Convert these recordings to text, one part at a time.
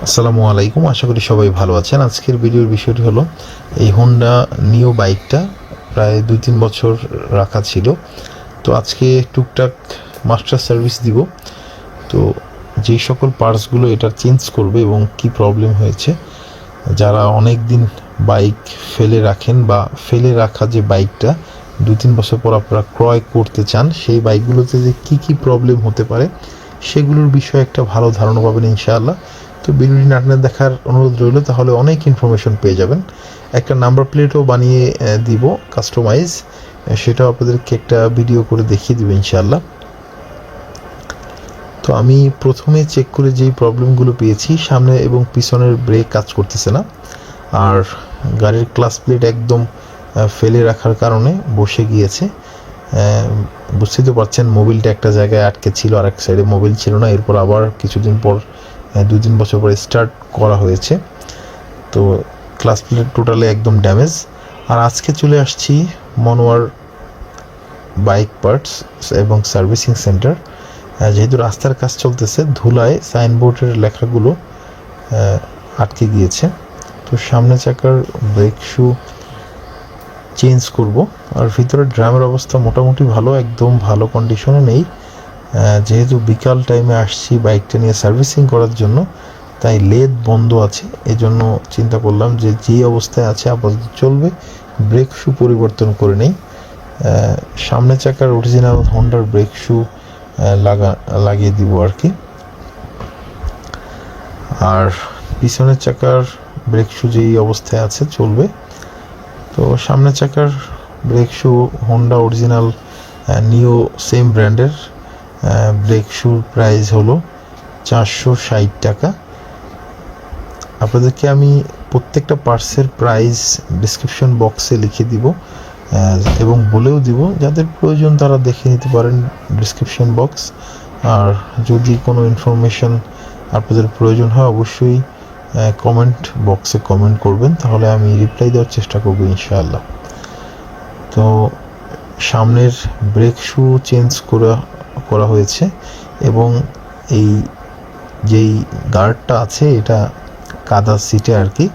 আসসালামু আলাইকুম, আশা করি সবাই ভালো আছেন। আজকের ভিডিওর বিষয়টি হলো এই হোন্ডা নিও বাইকটা প্রায় 2-3 বছর রাখা ছিল। তো আজকে টুকটাক মাস্টার সার্ভিস দিব। তো যেই সকল পার্টসগুলো এটা চেঞ্জ করবে এবং কি প্রবলেম হয়েছে, যারা অনেক দিন বাইক ফেলে রাখেন বা ফেলে রাখা যে বাইকটা 2-3 বছর পর আপনারা ক্রয় করতে চান, সেই বাইকগুলোতে যে কি প্রবলেম হতে পারে সেগুলোর বিষয়ে একটা ভালো ধারণা পাবেন ইনশাআল্লাহ। তো ভিডিওটি নাটনে দেখার অনুরোধ রইল, তাহলে অনেক ইনফরমেশন পেয়ে যাবেন। একটা নাম্বার প্লেটও বানিয়ে দিব কাস্টমাইজ, সেটাও আপনাদেরকে একটা ভিডিও করে দেখিয়ে দিব ইনশাআল্লাহ। তো আমি প্রথমে চেক করে যেই প্রবলেমগুলো পেয়েছি, সামনে এবং পিছনের ব্রেক কাজ করতেছে না, আর গাড়ির ক্লাচ প্লেট একদম ফেলে রাখার কারণে বসে গিয়েছে। বুঝতেই তো পারছেন, মোবিলটা একটা জায়গায় আটকে ছিল, আর এক সাইডে মোবিল ছিল না। এরপর আবার কিছুদিন পর 2-3 বছর পরে স্টার্ট করা হয়েছে। তো ক্লাচ প্লেট টোটালি একদম ড্যামেজ। আর আজকে চলে আসছি মনোয়ার বাইক পার্টস এবং সার্ভিসিং সেন্টার। যেহেতু রাস্তার কাজ চলতেছে, ধুলায় সাইনবোর্ডের লেখাগুলো আটকে গিয়েছে। তো সামনে চাকার ব্রেক শু চেঞ্জ করব। আর ভিতরে ড্রামের অবস্থা মোটামুটি ভালো, একদম ভালো কন্ডিশনে নেই। যেহেতু বিকাল টাইমে আসছি বাইকটা নিয়ে সার্ভিসিং করার জন্য, তাই লেদ বন্ধ আছে। এজন্য চিন্তা করলাম যে যেই অবস্থায় আছে আপাতত চলবে, ব্রেক শু পরিবর্তন করে নেই। সামনে চাকার অরিজিনাল হোন্ডার ব্রেক শু লাগিয়ে দিব আর কি। আর পিছনের চাকার ব্রেক শু যেই অবস্থায় আছে চলবে। তো সামনের চাকার ব্রেক শু হোন্ডা অরিজিনাল নিও সেম ব্র্যান্ডের ব্রেক শুর প্রাইস হলো 460 টাকা। আপনাদেরকে আমি প্রত্যেকটা পার্টসের প্রাইস ডিসক্রিপশন বক্সে লিখে দিব এবং বলেও দিব, যাদের প্রয়োজন তারা দেখে নিতে পারেন ডিসক্রিপশন বক্স। আর যদি কোনো ইনফরমেশন আপনাদের প্রয়োজন হয়, অবশ্যই কমেন্ট বক্সে কমেন্ট করবেন, তাহলে আমি রিপ্লাই দেওয়ার চেষ্টা করব ইনশাআল্লাহ। তো সামনের ব্রেক শু চেঞ্জ করা হয়েছে এবং এই যেই গার্ডটা আছে এটা কাদা সিটে আর কি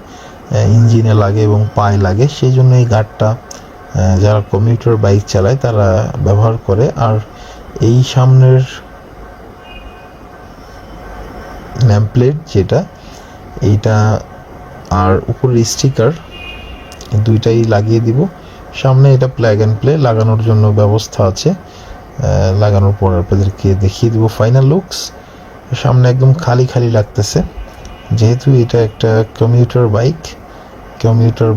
ইঞ্জিনে লাগে এবং পায়ে লাগে, সেই জন্য এই গার্ডটা যারা কমিউটার বাইক চালায় তারা ব্যবহার করে। আর এই সামনের নেমপ্লেট যেটা, এইটা আর উপরের স্টিকার দুইটাই লাগিয়ে দিব। সামনে এটা প্লাগ অ্যান্ড প্লে লাগানোর জন্য ব্যবস্থা আছে, লাগানোর পর আপনাদেরকে দেখিয়ে দিব ফাইনাল লুকস। সামনে একদম খালি লাগতেছে, যেহেতু এটা একটা কমিউটার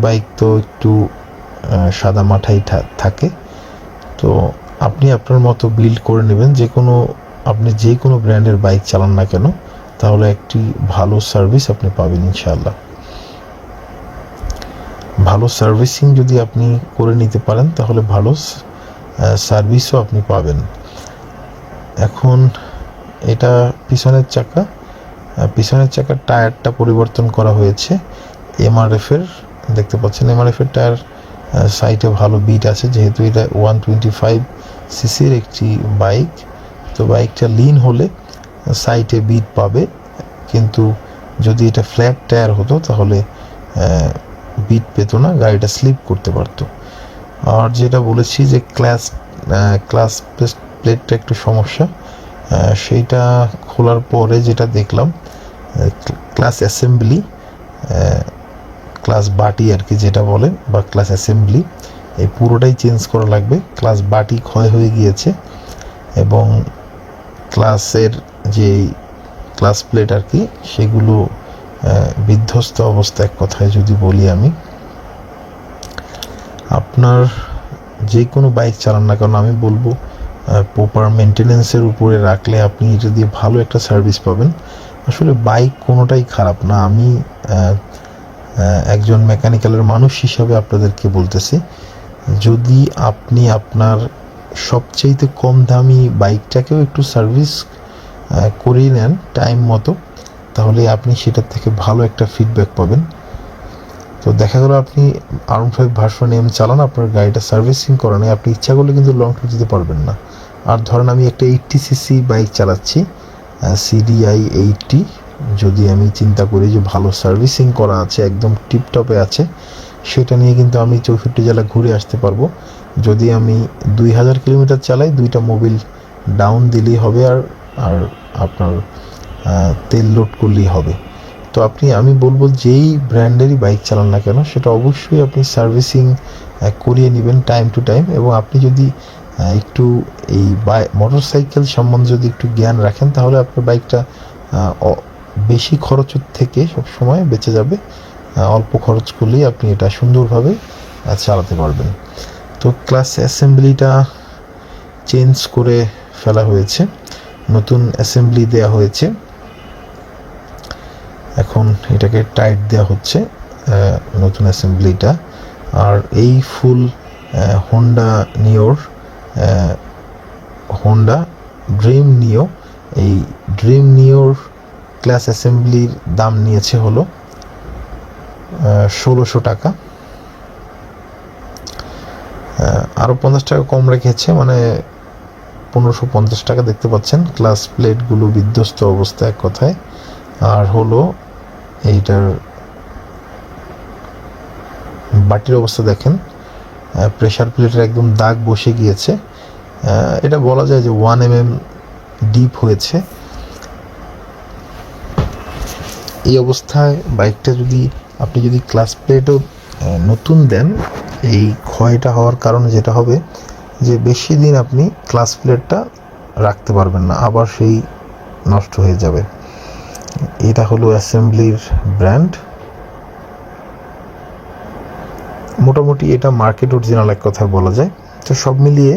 বাইক তো একটু সাদা মাঠাই থাকে। তো আপনি আপনার মতো বিল্ড করে নেবেন, আপনি যে কোনো ব্র্যান্ডের বাইক চালান না কেন, তাহলে একটি ভালো সার্ভিস আপনি পাবেন ইনশাআল্লাহ। ভালো সার্ভিসিং যদি আপনি করে নিতে পারেন, তাহলে ভালো সার্ভিসও আপনি পাবেন। এখন এটা পিছনের চাকার টায়ারটা পরিবর্তন করা হয়েছে এমআরএফের। দেখতে পাচ্ছেন এমআরএফের টায়ার সাইডে ভালো বিট আছে, যেহেতু এটা 125 সিসির একটি বাইক। তো বাইকটা লিন হলে সাইডে বিট পাবে, কিন্তু যদি এটা ফ্ল্যাট টায়ার হতো তাহলে বিট পেত না, গাড়িটা স্লিপ করতে পারতো। আর যেটা বলেছি যে ক্লাস প্লেটটা একটু সমস্যা, সেইটা খোলার পরে যেটা দেখলাম, ক্লাস অ্যাসেম্বলি, ক্লাস বাটি আর কি যেটা বলে, বা ক্লাস অ্যাসেম্বলি, এই পুরোটাই চেঞ্জ করা লাগবে। ক্লাস বাটি ক্ষয় হয়ে গিয়েছে এবং ক্লাসের যে ক্লাস প্লেট আর কি, সেগুলো বিধ্বস্ত অবস্থা এক কথায় যদি বলি আমি। আপনার যে কোনো বাইক চালান না কেন, আমি বলবো প্রপার মেনটেনেন্সের উপরে রাখলে আপনি এটা দিয়ে ভালো একটা সার্ভিস পাবেন। আসলে বাইক কোনোটাই খারাপ না, আমি একজন মেকানিক্যালের মানুষ হিসাবে আপনাদেরকে বলতেছি, যদি আপনি আপনার সবচেয়ে কম দামি বাইকটাকেও একটু সার্ভিস করিয়ে নেন টাইম মতো, তাহলে আপনি সেটার থেকে ভালো একটা ফিডব্যাক পাবেন। তো দেখা গেল আপনি R15 ভার্সন M চালান, আপনার গাড়িটা সার্ভিসিং করা নেই, আপনি ইচ্ছা করলে কিন্তু লং ট্যুর দিতে পারবেন না। আর ধরেন আমি একটা 80 সিসি বাইক চালাচ্ছি, CDI 80, যদি আমি চিন্তা করি যে ভালো সার্ভিসিং করা আছে, একদম টিপটপে আছে, সেটা নিয়ে কিন্তু আমি 64 জেলা ঘুরে আসতে পারবো। যদি আমি 2000 কিলোমিটার চালাই, 2টা মোবিল ডাউন দিলেই হবে, আর আর আপনার তেল লোড করলেই হবে। তো আমি বলবো যেই ব্র্যান্ডেরই বাইক চালান না কেন, সেটা অবশ্যই আপনি সার্ভিসিং করিয়ে নেবেন টাইম টু টাইম। এবং আপনি যদি একটু এই মোটরসাইকেল সম্বন্ধে যদি একটু জ্ঞান রাখেন, তাহলে আপনার বাইকটা বেশি খরচের থেকে সবসময় বেঁচে যাবে। অল্প খরচ করলেই আপনি এটা সুন্দরভাবে চালাতে পারবেন। তো ক্লাস অ্যাসেম্বলিটা চেঞ্জ করে ফেলা হয়েছে, নতুন অ্যাসেম্বলি দেওয়া হয়েছে। এখন এটাকে টাইট দেওয়া হচ্ছে নতুন অ্যাসেম্বলিটা। আর এই ফুল হোন্ডা ড্রিম নিও, এই ড্রিম নিওর ক্লাস অ্যাসেম্বলির দাম নিয়েছে হলো 1600 টাকা। আরও 50 টাকা কম রেখেছে, মানে 1550 টাকা। দেখতে পাচ্ছেন ক্লাস প্লেটগুলো বিধ্বস্ত অবস্থা এক কথায়। আর হলো এইটার বাটির অবস্থা দেখেন, প্রেসার প্লেটের একদম দাগ বসে গিয়েছে। এটা বলা যায় যে 1 mm ডিপ হয়েছে। এই অবস্থায় বাইকটা আপনি যদি ক্লাস প্লেটও নতুন দেন, এই ক্ষয়টা হওয়ার কারণে যেটা হবে যে বেশি দিন আপনি ক্লাস প্লেটটা রাখতে পারবেন না, আবার সেই নষ্ট হয়ে যাবে। এটা হলো অ্যাসেম্বলির ব্র্যান্ড। মোটামুটি এটা মার্কেট অরিজিনাল এক কথায় বলা যায়। তো সব মিলিয়ে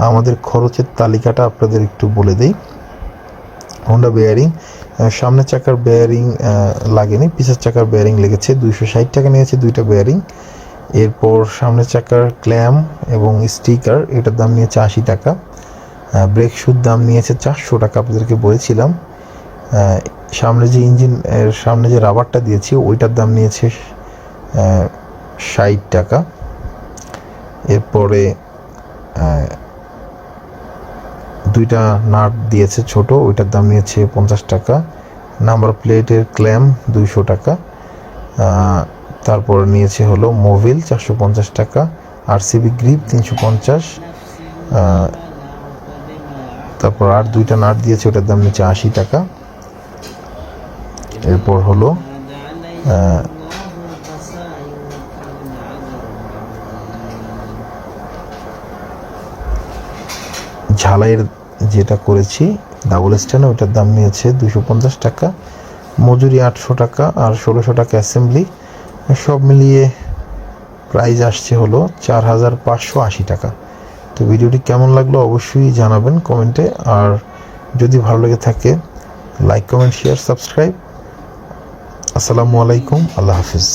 আমাদের খরচের তালিকাটা আপনাদের একটু বলে দেই। হোন্ডা বেয়ারিং, সামনের চাকার বেয়ারিং লাগেনি, পিছের চাকার বেয়ারিং লেগেছে। 260 টাকা নিয়েছে 2টা বেয়ারিং। এরপর সামনের চাকার ক্ল্যাম এবং স্টিকার, এটার দাম নিয়েছে 80 টাকা। ব্রেক শুর দাম নিয়েছে 400 টাকা, আপনাদেরকে বলেছিলাম। সামনে যে ইঞ্জিনের সামনে যে রাবারটা দিয়েছি, ওইটার দাম নিয়েছে 60 টাকা। এরপরে 2টা নাট দিয়েছে ছোট, ওইটার দাম নিয়েছে 50 টাকা। নাম্বার প্লেটের ক্ল্যাম 200 টাকা। তারপর নিয়েছে হলো মোবিল 450 টাকা। RCB grip 350। তারপর আর 2টা নাট দিয়েছে, ওটার দাম নিয়েছে 80 টাকা। এরপর হলো ঝালাইয়ের যেটা করেছি ডাবল স্ট্যান্ড, ওইটার দাম নিয়েছে 250 টাকা। মজুরি 800 টাকা আর 1600 টাকা অ্যাসেম্বলি। সব মিলিয়ে প্রাইস আসছে হলো 4580 টাকা। তো ভিডিওটি কেমন লাগলো অবশ্যই জানাবেন কমেন্টে। আর যদি ভালো লেগে থাকে লাইক, কমেন্ট, শেয়ার, সাবস্ক্রাইব। আসসালামু আলাইকুম, আল্লাহ হাফিজ।